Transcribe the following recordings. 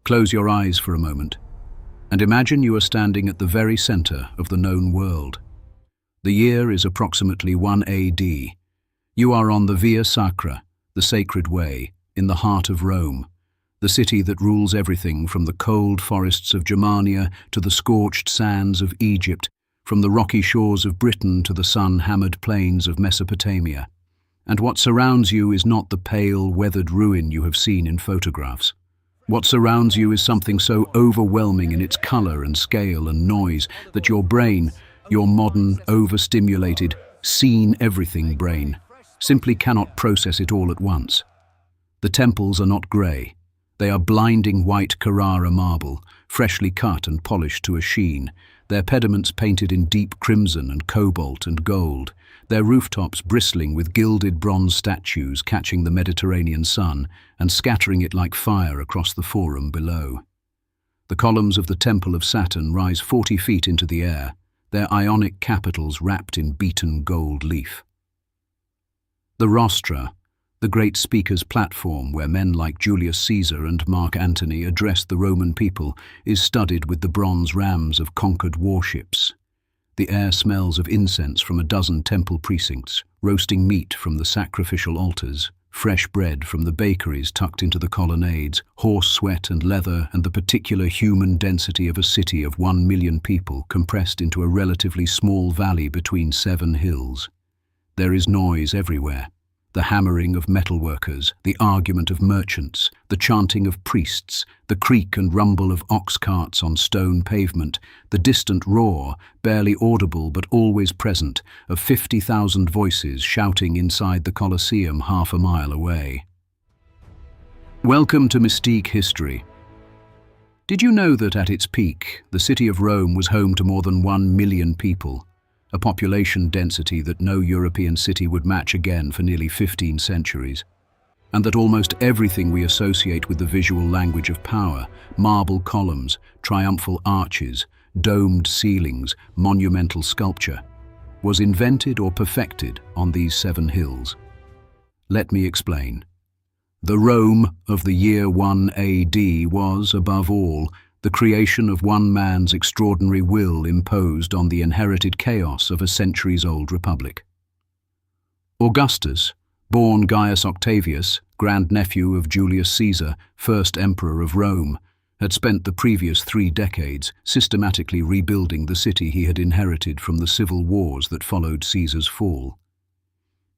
Close your eyes for a moment, and imagine you are standing at the very center of the known world. The year is approximately 1 AD. You are on the Via Sacra, the sacred way, in the heart of Rome, the city that rules everything from the cold forests of Germania to the scorched sands of Egypt, from the rocky shores of Britain to the sun-hammered plains of Mesopotamia. And what surrounds you is not the pale, weathered ruin you have seen in photographs. What surrounds you is something so overwhelming in its color and scale and noise that your brain, your modern, overstimulated, seen everything brain, simply cannot process it all at once. The temples are not grey. They are blinding white Carrara marble, freshly cut and polished to a sheen, their pediments painted in deep crimson and cobalt and gold, their rooftops bristling with gilded bronze statues catching the Mediterranean sun and scattering it like fire across the forum below. The columns of the Temple of Saturn rise 40 feet into the air, their ionic capitals wrapped in beaten gold leaf. The rostra, the great speaker's platform where men like Julius Caesar and Mark Antony addressed the Roman people, is studded with the bronze rams of conquered warships. The air smells of incense from a dozen temple precincts, roasting meat from the sacrificial altars, fresh bread from the bakeries tucked into the colonnades, horse sweat and leather and the particular human density of a city of 1 million people compressed into a relatively small valley between 7 hills. There is noise everywhere. The hammering of metalworkers, the argument of merchants, the chanting of priests, the creak and rumble of ox carts on stone pavement, the distant roar, barely audible but always present, of 50,000 voices shouting inside the Colosseum half a mile away. Welcome to Mystique History. Did you know that at its peak, the city of Rome was home to more than 1 million people? A population density that no European city would match again for nearly 15 centuries, and that almost everything we associate with the visual language of power, marble columns, triumphal arches, domed ceilings, monumental sculpture, was invented or perfected on these 7 hills. Let me explain. The Rome of the year 1 AD was, above all, the creation of one man's extraordinary will imposed on the inherited chaos of a centuries-old republic. Augustus, born Gaius Octavius, grandnephew of Julius Caesar, first emperor of Rome, had spent the previous 3 decades systematically rebuilding the city he had inherited from the civil wars that followed Caesar's fall.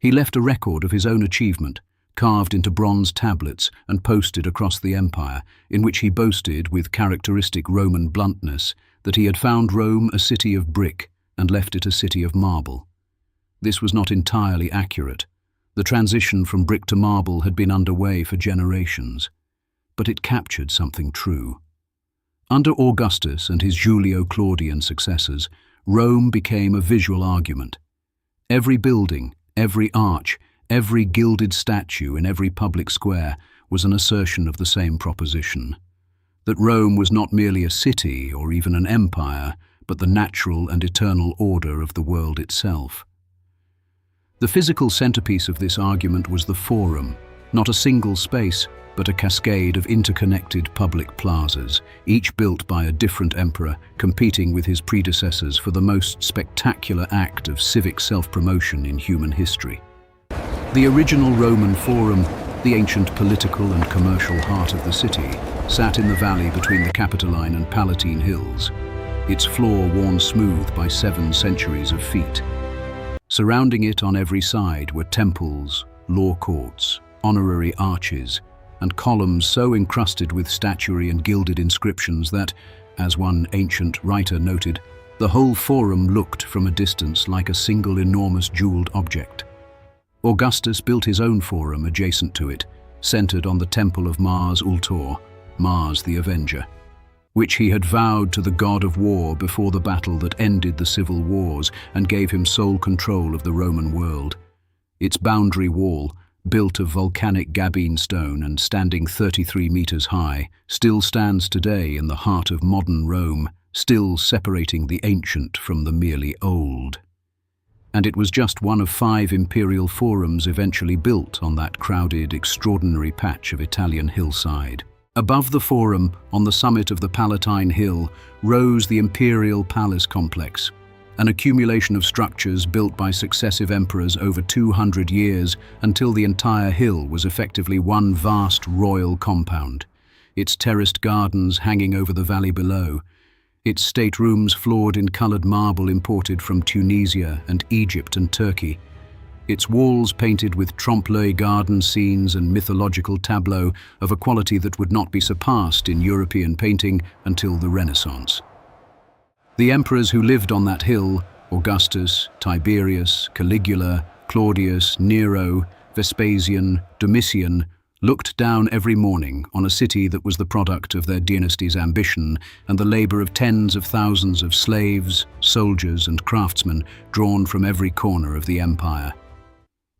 He left a record of his own achievement, carved into bronze tablets and posted across the empire, in which he boasted with characteristic Roman bluntness that he had found Rome a city of brick and left it a city of marble. This was not entirely accurate. The transition from brick to marble had been underway for generations, but it captured something true. Under Augustus and his Julio-Claudian successors, Rome became a visual argument. Every building, every arch, every gilded statue in every public square was an assertion of the same proposition, that Rome was not merely a city or even an empire, but the natural and eternal order of the world itself. The physical centerpiece of this argument was the Forum, not a single space, but a cascade of interconnected public plazas, each built by a different emperor, competing with his predecessors for the most spectacular act of civic self-promotion in human history. The original Roman Forum, the ancient political and commercial heart of the city, sat in the valley between the Capitoline and Palatine hills, its floor worn smooth by 7 centuries of feet. Surrounding it on every side were temples, law courts, honorary arches, and columns so encrusted with statuary and gilded inscriptions that, as one ancient writer noted, the whole forum looked from a distance like a single enormous jeweled object. Augustus built his own forum adjacent to it, centered on the temple of Mars Ultor, Mars the Avenger, which he had vowed to the god of war before the battle that ended the civil wars and gave him sole control of the Roman world. Its boundary wall, built of volcanic Gabine stone and standing 33 meters high, still stands today in the heart of modern Rome, still separating the ancient from the merely old. And it was just one of 5 imperial forums eventually built on that crowded, extraordinary patch of Italian hillside. Above the Forum, on the summit of the Palatine Hill, rose the Imperial Palace Complex, an accumulation of structures built by successive emperors over 200 years until the entire hill was effectively one vast royal compound, its terraced gardens hanging over the valley below, its staterooms floored in coloured marble imported from Tunisia and Egypt and Turkey, its walls painted with trompe-l'oeil garden scenes and mythological tableaux of a quality that would not be surpassed in European painting until the Renaissance. The emperors who lived on that hill, Augustus, Tiberius, Caligula, Claudius, Nero, Vespasian, Domitian, looked down every morning on a city that was the product of their dynasty's ambition and the labor of tens of thousands of slaves, soldiers, and craftsmen drawn from every corner of the empire.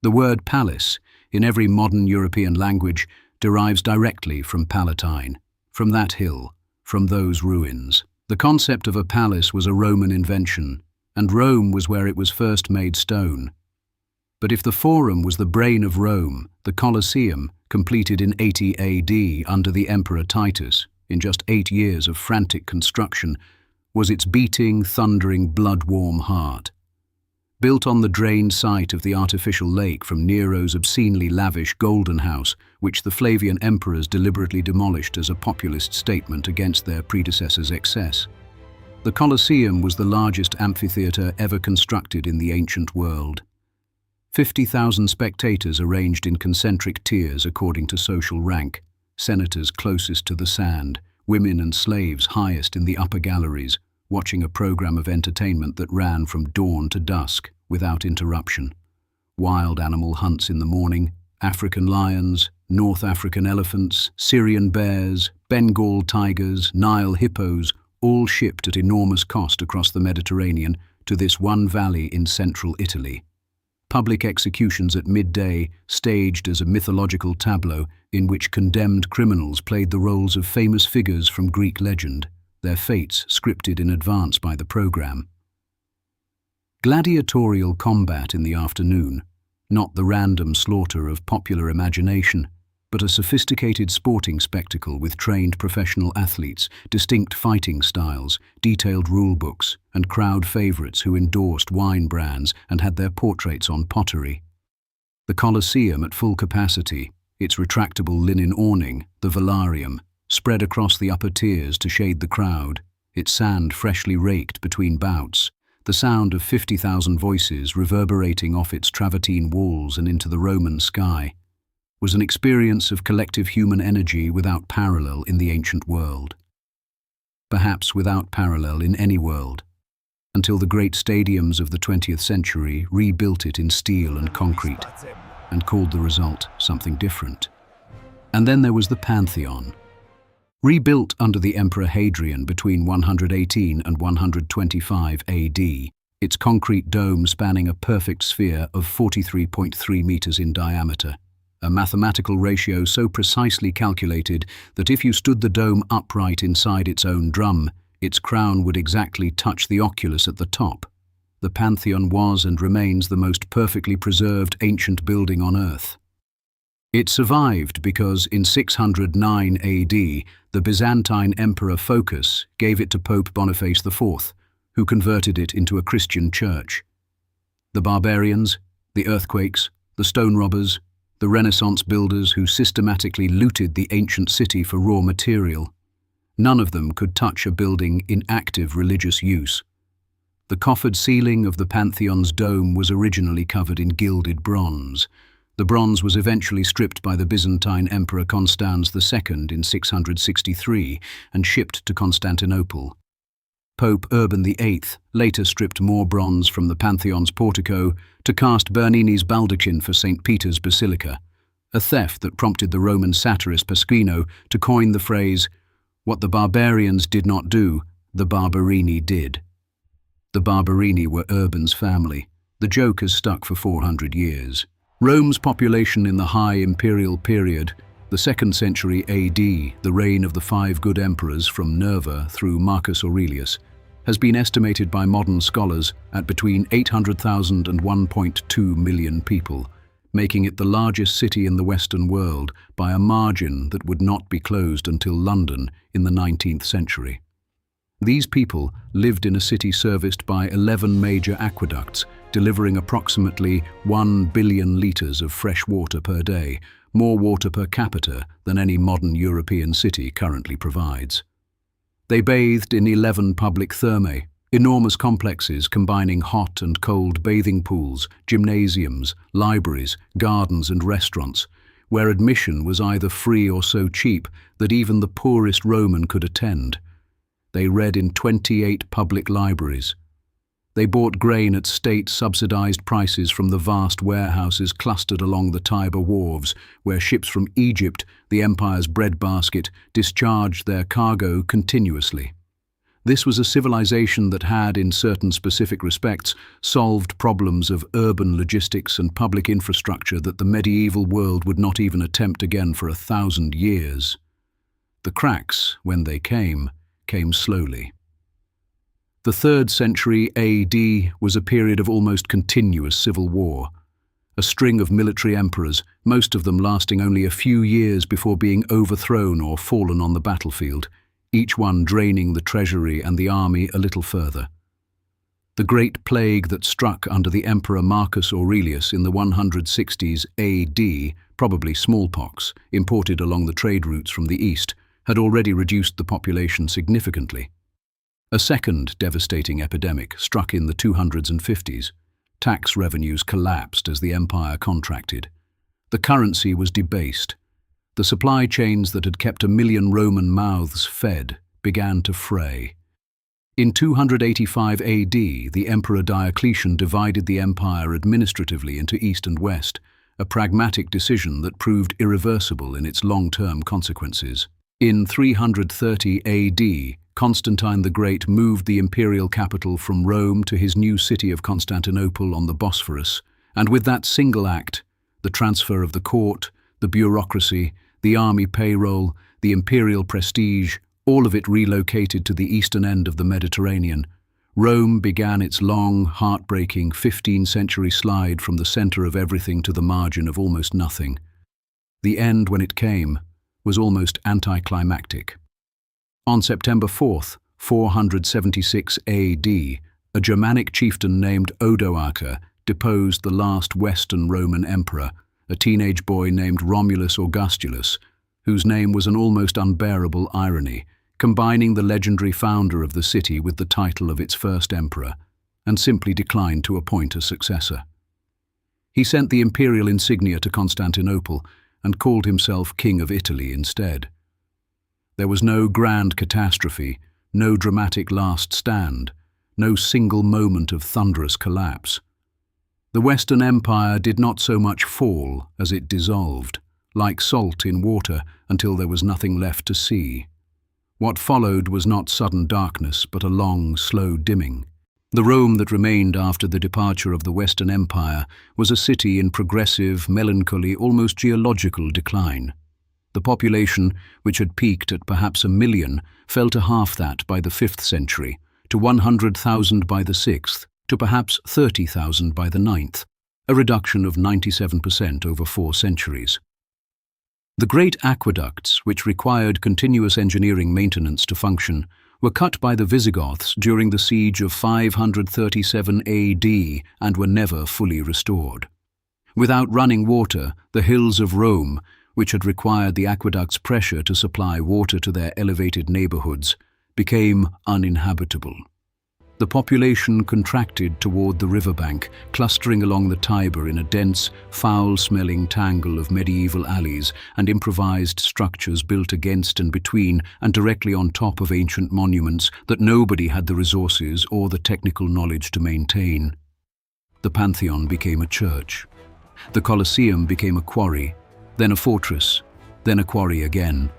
The word palace, in every modern European language, derives directly from Palatine, from that hill, from those ruins. The concept of a palace was a Roman invention, and Rome was where it was first made stone. But if the Forum was the brain of Rome, the Colosseum, completed in 80 AD under the Emperor Titus, in just 8 years of frantic construction, was its beating, thundering, blood-warm heart. Built on the drained site of the artificial lake from Nero's obscenely lavish Golden House, which the Flavian emperors deliberately demolished as a populist statement against their predecessors' excess. The Colosseum was the largest amphitheatre ever constructed in the ancient world. 50,000 spectators arranged in concentric tiers according to social rank, senators closest to the sand, women and slaves highest in the upper galleries, watching a program of entertainment that ran from dawn to dusk without interruption. Wild animal hunts in the morning, African lions, North African elephants, Syrian bears, Bengal tigers, Nile hippos, all shipped at enormous cost across the Mediterranean to this one valley in central Italy. Public executions at midday, staged as a mythological tableau in which condemned criminals played the roles of famous figures from Greek legend, their fates scripted in advance by the program. Gladiatorial combat in the afternoon, not the random slaughter of popular imagination, but a sophisticated sporting spectacle with trained professional athletes, distinct fighting styles, detailed rulebooks, and crowd favorites who endorsed wine brands and had their portraits on pottery. The Colosseum at full capacity, its retractable linen awning, the velarium, spread across the upper tiers to shade the crowd, its sand freshly raked between bouts, the sound of 50,000 voices reverberating off its travertine walls and into the Roman sky, was an experience of collective human energy without parallel in the ancient world. Perhaps without parallel in any world, until the great stadiums of the 20th century rebuilt it in steel and concrete, and called the result something different. And then there was the Pantheon. Rebuilt under the Emperor Hadrian between 118 and 125 AD, its concrete dome spanning a perfect sphere of 43.3 meters in diameter, a mathematical ratio so precisely calculated that if you stood the dome upright inside its own drum, its crown would exactly touch the oculus at the top. The Pantheon was and remains the most perfectly preserved ancient building on Earth. It survived because in 609 AD, the Byzantine Emperor Phocas gave it to Pope Boniface IV, who converted it into a Christian church. The barbarians, the earthquakes, the stone robbers, the Renaissance builders who systematically looted the ancient city for raw material, none of them could touch a building in active religious use. The coffered ceiling of the Pantheon's dome was originally covered in gilded bronze. The bronze was eventually stripped by the Byzantine Emperor Constans II in 663 and shipped to Constantinople. Pope Urban VIII later stripped more bronze from the Pantheon's portico to cast Bernini's baldachin for St. Peter's Basilica, a theft that prompted the Roman satirist Pasquino to coin the phrase, "What the barbarians did not do, the Barberini did." The Barberini were Urban's family. The joke has stuck for 400 years. Rome's population in the high imperial period, the 2nd century AD, the reign of the 5 good emperors from Nerva through Marcus Aurelius, has been estimated by modern scholars at between 800,000 and 1.2 million people, making it the largest city in the Western world by a margin that would not be closed until London in the 19th century. These people lived in a city serviced by 11 major aqueducts, delivering approximately 1 billion litres of fresh water per day, more water per capita than any modern European city currently provides. They bathed in 11 public thermae, enormous complexes combining hot and cold bathing pools, gymnasiums, libraries, gardens and restaurants, where admission was either free or so cheap that even the poorest Roman could attend. They read in 28 public libraries. They bought grain at state-subsidized prices from the vast warehouses clustered along the Tiber wharves, where ships from Egypt, the empire's breadbasket, discharged their cargo continuously. This was a civilization that had, in certain specific respects, solved problems of urban logistics and public infrastructure that the medieval world would not even attempt again for 1,000 years. The cracks, when they came slowly. The 3rd century AD was a period of almost continuous civil war. A string of military emperors, most of them lasting only a few years before being overthrown or fallen on the battlefield, each one draining the treasury and the army a little further. The great plague that struck under the Emperor Marcus Aurelius in the 160s AD, probably smallpox, imported along the trade routes from the east, had already reduced the population significantly. A second devastating epidemic struck in the 200s and 50s. Tax revenues collapsed as the empire contracted. The currency was debased. The supply chains that had kept 1 million Roman mouths fed began to fray. In 285 AD, the Emperor Diocletian divided the empire administratively into East and West, a pragmatic decision that proved irreversible in its long-term consequences. In 330 AD, Constantine the Great moved the imperial capital from Rome to his new city of Constantinople on the Bosphorus, and with that single act, the transfer of the court, the bureaucracy, the army payroll, the imperial prestige, all of it relocated to the eastern end of the Mediterranean, Rome began its long, heartbreaking 15th century slide from the center of everything to the margin of almost nothing. The end, when it came, was almost anticlimactic. On September 4th, 476 AD, a Germanic chieftain named Odoacer deposed the last Western Roman emperor, a teenage boy named Romulus Augustulus, whose name was an almost unbearable irony, combining the legendary founder of the city with the title of its first emperor, and simply declined to appoint a successor. He sent the imperial insignia to Constantinople and called himself King of Italy instead. There was no grand catastrophe, no dramatic last stand, no single moment of thunderous collapse. The Western Empire did not so much fall as it dissolved, like salt in water, until there was nothing left to see. What followed was not sudden darkness, but a long, slow dimming. The Rome that remained after the departure of the Western Empire was a city in progressive, melancholy, almost geological decline. The population, which had peaked at perhaps 1 million, fell to half that by the 5th century, to 100,000 by the 6th, to perhaps 30,000 by the 9th, a reduction of 97% over 4 centuries. The great aqueducts, which required continuous engineering maintenance to function, were cut by the Visigoths during the siege of 537 AD and were never fully restored. Without running water, the hills of Rome, which had required the aqueduct's pressure to supply water to their elevated neighborhoods, became uninhabitable. The population contracted toward the riverbank, clustering along the Tiber in a dense, foul-smelling tangle of medieval alleys and improvised structures built against and between and directly on top of ancient monuments that nobody had the resources or the technical knowledge to maintain. The Pantheon became a church. The Colosseum became a quarry, then a fortress, then a quarry again.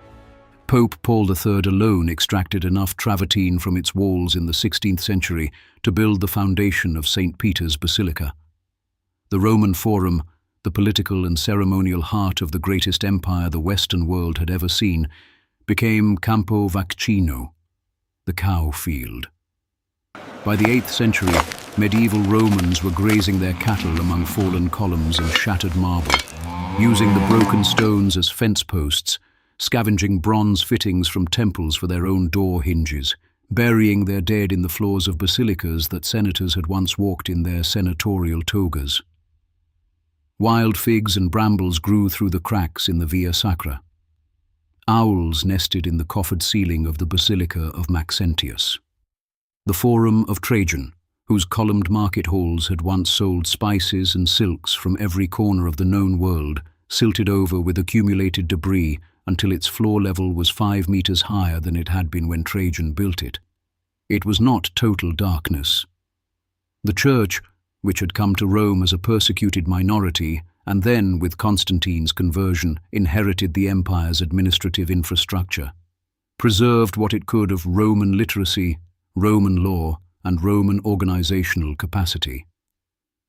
Pope Paul III alone extracted enough travertine from its walls in the 16th century to build the foundation of St. Peter's Basilica. The Roman Forum, the political and ceremonial heart of the greatest empire the Western world had ever seen, became Campo Vaccino, the cow field. By the 8th century, medieval Romans were grazing their cattle among fallen columns and shattered marble, using the broken stones as fence posts, scavenging bronze fittings from temples for their own door hinges, burying their dead in the floors of basilicas that senators had once walked in their senatorial togas. Wild figs and brambles grew through the cracks in the Via Sacra. Owls nested in the coffered ceiling of the Basilica of Maxentius. The Forum of Trajan, whose columned market halls had once sold spices and silks from every corner of the known world, silted over with accumulated debris until its floor level was 5 meters higher than it had been when Trajan built it. It was not total darkness. The church, which had come to Rome as a persecuted minority, and then, with Constantine's conversion, inherited the empire's administrative infrastructure, preserved what it could of Roman literacy, Roman law, and Roman organizational capacity.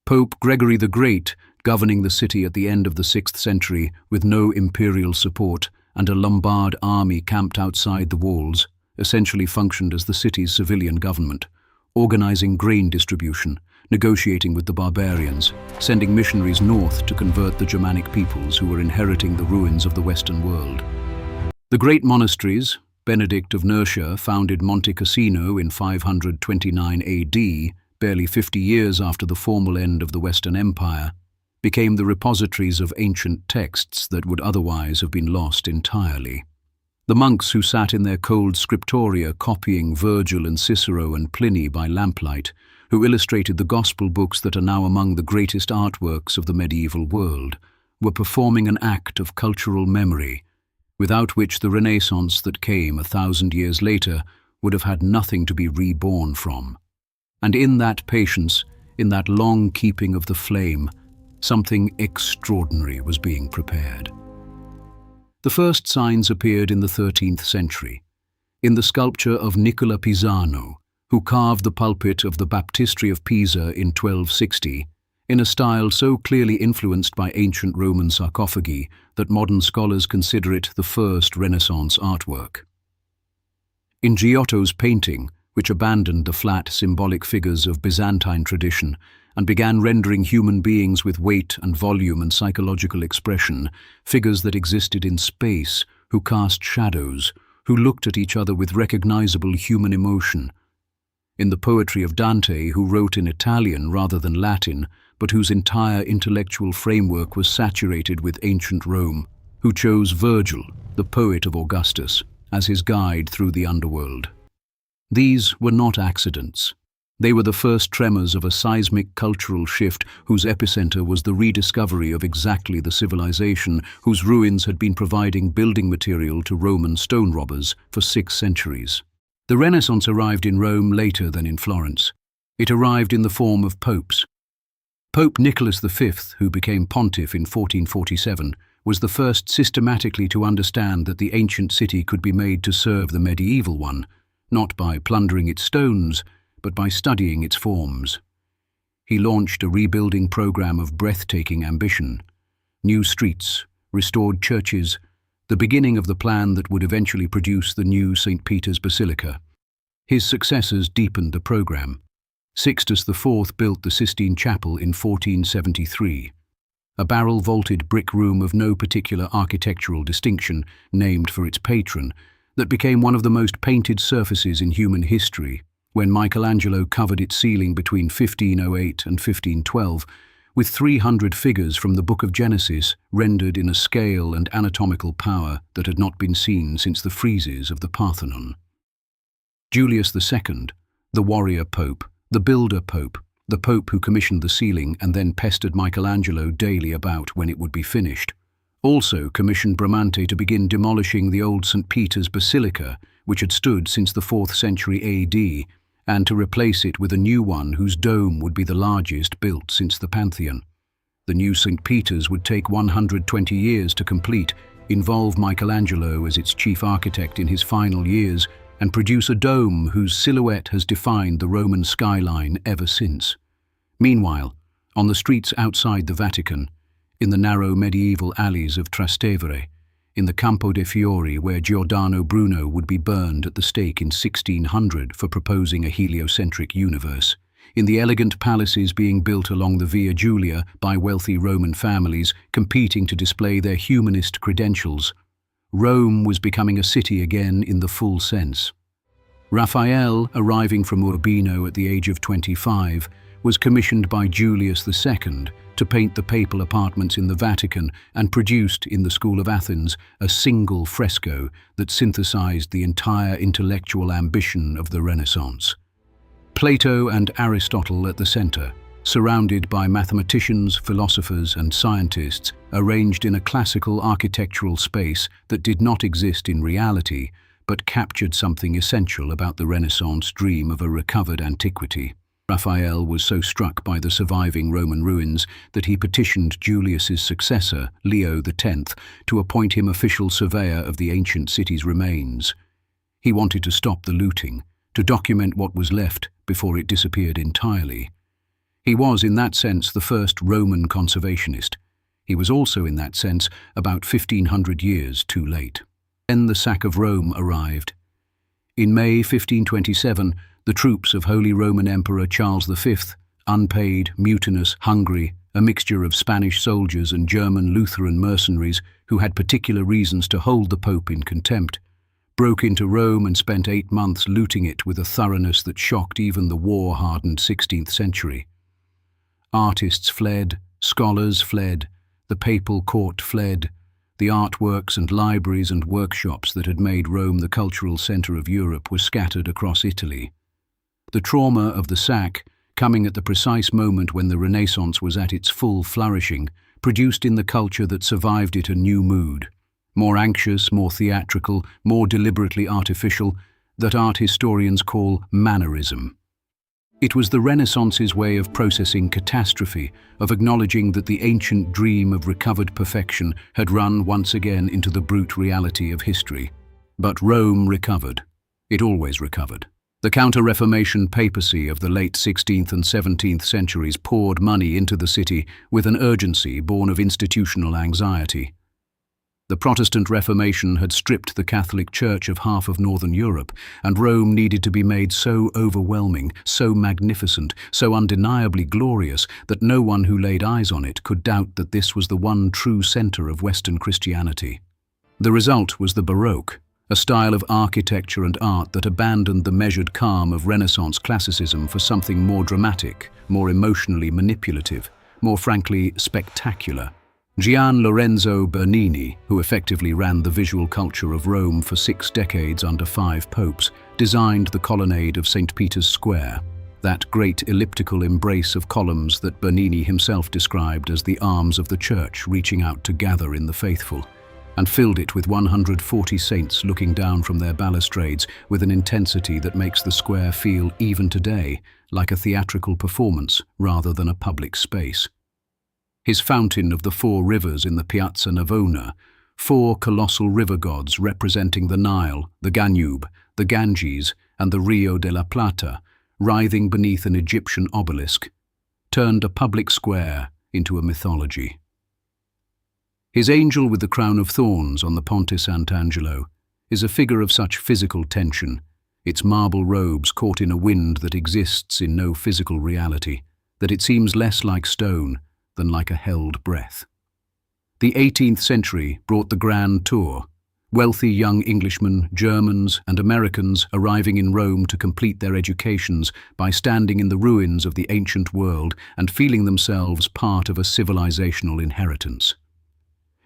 Pope Gregory the Great, governing the city at the end of the 6th century with no imperial support and a Lombard army camped outside the walls, essentially functioned as the city's civilian government, organizing grain distribution, negotiating with the barbarians, sending missionaries north to convert the Germanic peoples who were inheriting the ruins of the Western world. The great monasteries, Benedict of Nursia founded Monte Cassino in 529 AD, barely 50 years after the formal end of the Western Empire, became the repositories of ancient texts that would otherwise have been lost entirely. The monks who sat in their cold scriptoria copying Virgil and Cicero and Pliny by lamplight, who illustrated the gospel books that are now among the greatest artworks of the medieval world, were performing an act of cultural memory, without which the Renaissance that came 1,000 years later would have had nothing to be reborn from. And in that patience, in that long keeping of the flame, something extraordinary was being prepared. The first signs appeared in the 13th century, in the sculpture of Nicola Pisano, who carved the pulpit of the Baptistery of Pisa in 1260, in a style so clearly influenced by ancient Roman sarcophagi that modern scholars consider it the first Renaissance artwork. In Giotto's painting, which abandoned the flat symbolic figures of Byzantine tradition and began rendering human beings with weight and volume and psychological expression, figures that existed in space, who cast shadows, who looked at each other with recognizable human emotion. In the poetry of Dante, who wrote in Italian rather than Latin, but whose entire intellectual framework was saturated with ancient Rome, who chose Virgil, the poet of Augustus, as his guide through the underworld. These were not accidents. They were the first tremors of a seismic cultural shift whose epicenter was the rediscovery of exactly the civilization whose ruins had been providing building material to Roman stone robbers for 6 centuries. The Renaissance arrived in Rome later than in Florence. It arrived in the form of popes. Pope Nicholas V, who became pontiff in 1447, was the first systematically to understand that the ancient city could be made to serve the medieval one, not by plundering its stones, but by studying its forms. He launched a rebuilding program of breathtaking ambition. New streets, restored churches, the beginning of the plan that would eventually produce the new St. Peter's Basilica. His successors deepened the program. Sixtus IV built the Sistine Chapel in 1473, a barrel-vaulted brick room of no particular architectural distinction, named for its patron, that became one of the most painted surfaces in human history when Michelangelo covered its ceiling between 1508 and 1512 with 300 figures from the Book of Genesis rendered in a scale and anatomical power that had not been seen since the friezes of the Parthenon. Julius II, the warrior pope, the builder pope, the pope who commissioned the ceiling and then pestered Michelangelo daily about when it would be finished, also commissioned Bramante to begin demolishing the old St. Peter's Basilica, which had stood since the 4th century AD, and to replace it with a new one whose dome would be the largest built since the Pantheon. The new St. Peter's would take 120 years to complete, involve Michelangelo as its chief architect in his final years, and produce a dome whose silhouette has defined the Roman skyline ever since. Meanwhile, on the streets outside the Vatican, in the narrow medieval alleys of Trastevere, in the Campo de' Fiori where Giordano Bruno would be burned at the stake in 1600 for proposing a heliocentric universe, in the elegant palaces being built along the Via Julia by wealthy Roman families competing to display their humanist credentials. Rome was becoming a city again in the full sense. Raphael, arriving from Urbino at the age of 25, was commissioned by Julius II to paint the papal apartments in the Vatican and produced, in the School of Athens, a single fresco that synthesized the entire intellectual ambition of the Renaissance. Plato and Aristotle at the center, surrounded by mathematicians, philosophers, and scientists, arranged in a classical architectural space that did not exist in reality, but captured something essential about the Renaissance dream of a recovered antiquity. Raphael was so struck by the surviving Roman ruins that he petitioned Julius's successor, Leo X, to appoint him official surveyor of the ancient city's remains. He wanted to stop the looting, to document what was left before it disappeared entirely. He was, in that sense, the first Roman conservationist. He was also, in that sense, about 1500 years too late. Then the sack of Rome arrived. In May 1527, the troops of Holy Roman Emperor Charles V, unpaid, mutinous, hungry, a mixture of Spanish soldiers and German Lutheran mercenaries who had particular reasons to hold the Pope in contempt, broke into Rome and spent 8 months looting it with a thoroughness that shocked even the war-hardened 16th century. Artists fled, scholars fled, the papal court fled, the artworks and libraries and workshops that had made Rome the cultural center of Europe were scattered across Italy. The trauma of the sack, coming at the precise moment when the Renaissance was at its full flourishing, produced in the culture that survived it a new mood, more anxious, more theatrical, more deliberately artificial, that art historians call mannerism. It was the Renaissance's way of processing catastrophe, of acknowledging that the ancient dream of recovered perfection had run once again into the brute reality of history. But Rome recovered. It always recovered. The Counter-Reformation papacy of the late 16th and 17th centuries poured money into the city with an urgency born of institutional anxiety. The Protestant Reformation had stripped the Catholic Church of half of Northern Europe, and Rome needed to be made so overwhelming, so magnificent, so undeniably glorious that no one who laid eyes on it could doubt that this was the one true center of Western Christianity. The result was the Baroque, a style of architecture and art that abandoned the measured calm of Renaissance classicism for something more dramatic, more emotionally manipulative, more frankly spectacular. Gian Lorenzo Bernini, who effectively ran the visual culture of Rome for 6 decades under 5 popes, designed the colonnade of St. Peter's Square, that great elliptical embrace of columns that Bernini himself described as the arms of the church reaching out to gather in the faithful, and filled it with 140 saints looking down from their balustrades with an intensity that makes the square feel, even today, like a theatrical performance rather than a public space. His fountain of the 4 rivers in the Piazza Navona, 4 colossal river gods representing the Nile, the Danube, the Ganges, and the Rio de la Plata, writhing beneath an Egyptian obelisk, turned a public square into a mythology. His angel with the crown of thorns on the Ponte Sant'Angelo is a figure of such physical tension, its marble robes caught in a wind that exists in no physical reality, that it seems less like stone than like a held breath. The 18th century brought the Grand Tour, wealthy young Englishmen, Germans, and Americans arriving in Rome to complete their educations by standing in the ruins of the ancient world and feeling themselves part of a civilizational inheritance.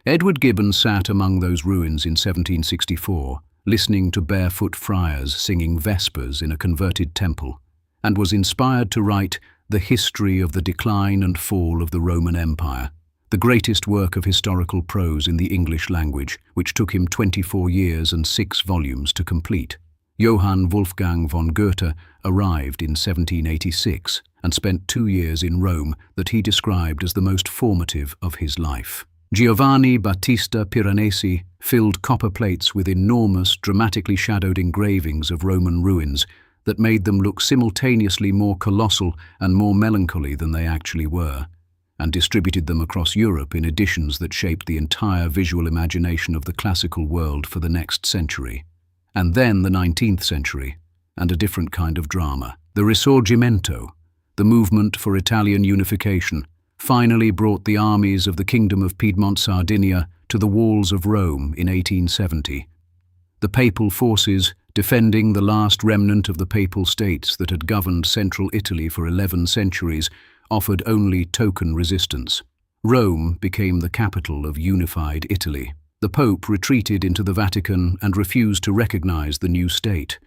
Edward Gibbon sat among those ruins in 1764, listening to barefoot friars singing vespers in a converted temple, and was inspired to write The History of the Decline and Fall of the Roman Empire, the greatest work of historical prose in the English language, which took him 24 years and 6 volumes to complete. Johann Wolfgang von Goethe arrived in 1786 and spent 2 years in Rome that he described as the most formative of his life. Giovanni Battista Piranesi filled copper plates with enormous, dramatically shadowed engravings of Roman ruins that made them look simultaneously more colossal and more melancholy than they actually were, and distributed them across Europe in editions that shaped the entire visual imagination of the classical world for the next century. And then the 19th century, and a different kind of drama, the Risorgimento, the movement for Italian unification, finally brought the armies of the Kingdom of Piedmont-Sardinia to the walls of Rome in 1870. The papal forces, defending the last remnant of the papal states that had governed central Italy for 11 centuries, offered only token resistance. Rome became the capital of unified Italy. The Pope retreated into the Vatican and refused to recognize the new state.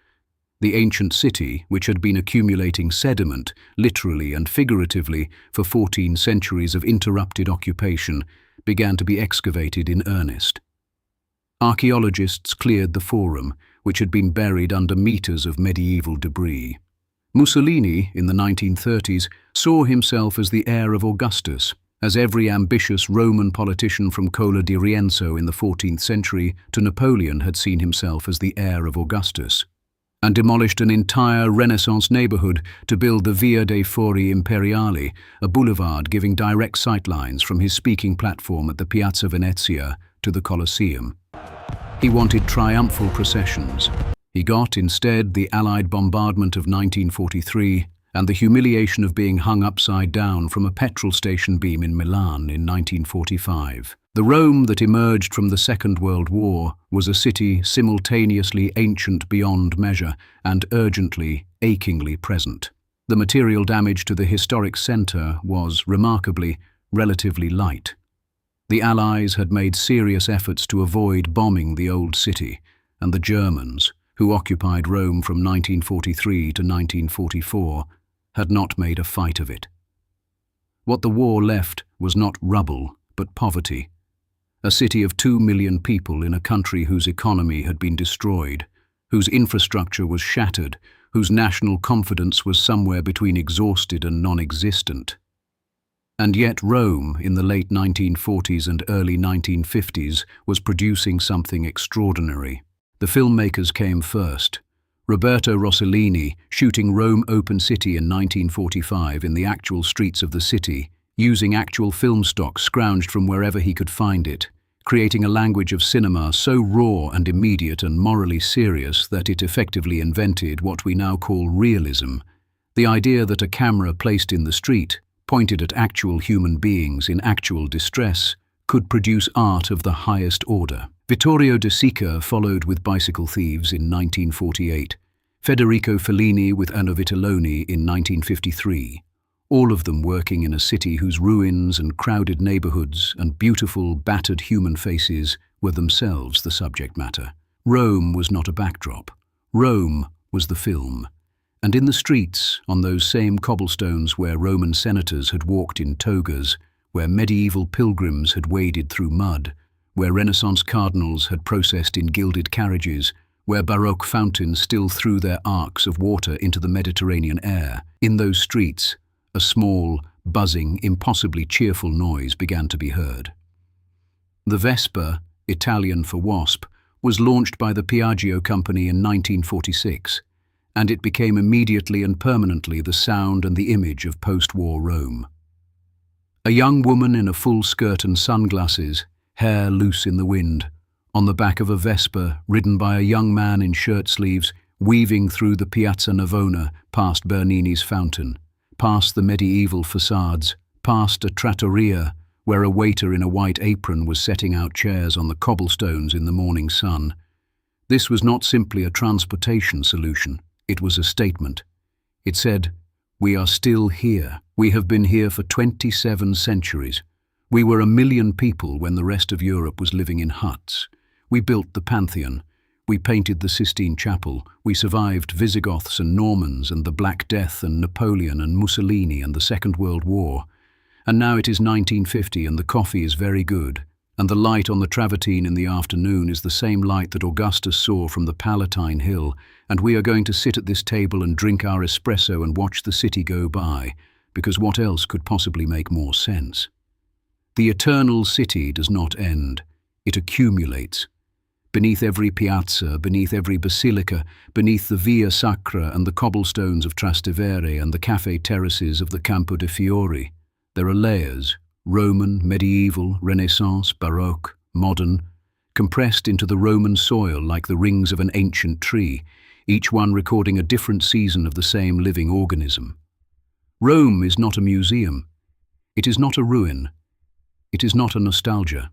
The ancient city, which had been accumulating sediment, literally and figuratively, for 14 centuries of interrupted occupation, began to be excavated in earnest. Archaeologists cleared the Forum, which had been buried under meters of medieval debris. Mussolini, in the 1930s, saw himself as the heir of Augustus, as every ambitious Roman politician from Cola di Rienzo in the 14th century to Napoleon had seen himself as the heir of Augustus, and demolished an entire Renaissance neighborhood to build the Via dei Fori Imperiali, a boulevard giving direct sightlines from his speaking platform at the Piazza Venezia to the Colosseum. He wanted triumphal processions. He got, instead, the Allied bombardment of 1943 and the humiliation of being hung upside down from a petrol station beam in Milan in 1945. The Rome that emerged from the Second World War was a city simultaneously ancient beyond measure and urgently, achingly present. The material damage to the historic centre was, remarkably, relatively light. The Allies had made serious efforts to avoid bombing the old city, and the Germans, who occupied Rome from 1943 to 1944, had not made a fight of it. What the war left was not rubble, but poverty. A city of 2 million people in a country whose economy had been destroyed, whose infrastructure was shattered, whose national confidence was somewhere between exhausted and non-existent. And yet Rome, in the late 1940s and early 1950s, was producing something extraordinary. The filmmakers came first. Roberto Rossellini, shooting Rome Open City in 1945 in the actual streets of the city, using actual film stock scrounged from wherever he could find it, creating a language of cinema so raw and immediate and morally serious that it effectively invented what we now call realism, the idea that a camera placed in the street, pointed at actual human beings in actual distress, could produce art of the highest order. Vittorio De Sica followed with Bicycle Thieves in 1948, Federico Fellini with Anno Vitelloni in 1953, all of them working in a city whose ruins and crowded neighborhoods and beautiful, battered human faces were themselves the subject matter. Rome was not a backdrop. Rome was the film. And in the streets, on those same cobblestones where Roman senators had walked in togas, where medieval pilgrims had waded through mud, where Renaissance cardinals had processed in gilded carriages, where Baroque fountains still threw their arcs of water into the Mediterranean air, in those streets, a small, buzzing, impossibly cheerful noise began to be heard. The Vespa, Italian for wasp, was launched by the Piaggio Company in 1946, and it became immediately and permanently the sound and the image of post-war Rome. A young woman in a full skirt and sunglasses, hair loose in the wind, on the back of a Vespa ridden by a young man in shirt sleeves, weaving through the Piazza Navona past Bernini's fountain, past the medieval facades, past a trattoria where a waiter in a white apron was setting out chairs on the cobblestones in the morning sun. This was not simply a transportation solution, it was a statement. It said, "We are still here. We have been here for 27 centuries. We were 1 million people when the rest of Europe was living in huts. We built the Pantheon. We painted the Sistine Chapel. We survived Visigoths and Normans and the Black Death and Napoleon and Mussolini and the Second World War. And now it is 1950 and the coffee is very good. And the light on the travertine in the afternoon is the same light that Augustus saw from the Palatine Hill, and we are going to sit at this table and drink our espresso and watch the city go by, because what else could possibly make more sense? The eternal city does not end. It accumulates. Beneath every piazza, beneath every basilica, beneath the Via Sacra and the cobblestones of Trastevere and the cafe terraces of the Campo de' Fiori, there are layers, Roman, medieval, Renaissance, Baroque, modern, compressed into the Roman soil like the rings of an ancient tree, each one recording a different season of the same living organism. Rome is not a museum. It is not a ruin. It is not a nostalgia.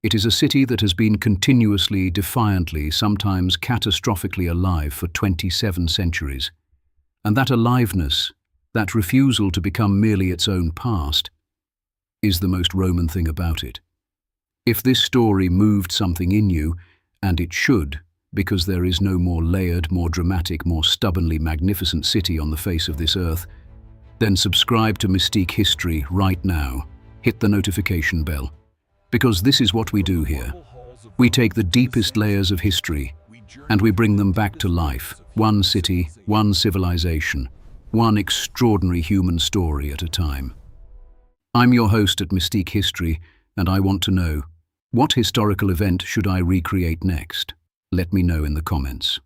It is a city that has been continuously, defiantly, sometimes catastrophically alive for 27 centuries. And that aliveness, that refusal to become merely its own past, is the most Roman thing about it. If this story moved something in you, and it should, because there is no more layered, more dramatic, more stubbornly magnificent city on the face of this earth, then subscribe to Mystique History right now. Hit the notification bell. Because this is what we do here. We take the deepest layers of history and we bring them back to life. One city, one civilization, one extraordinary human story at a time. I'm your host at Mystique History, and I want to know, what historical event should I recreate next? Let me know in the comments.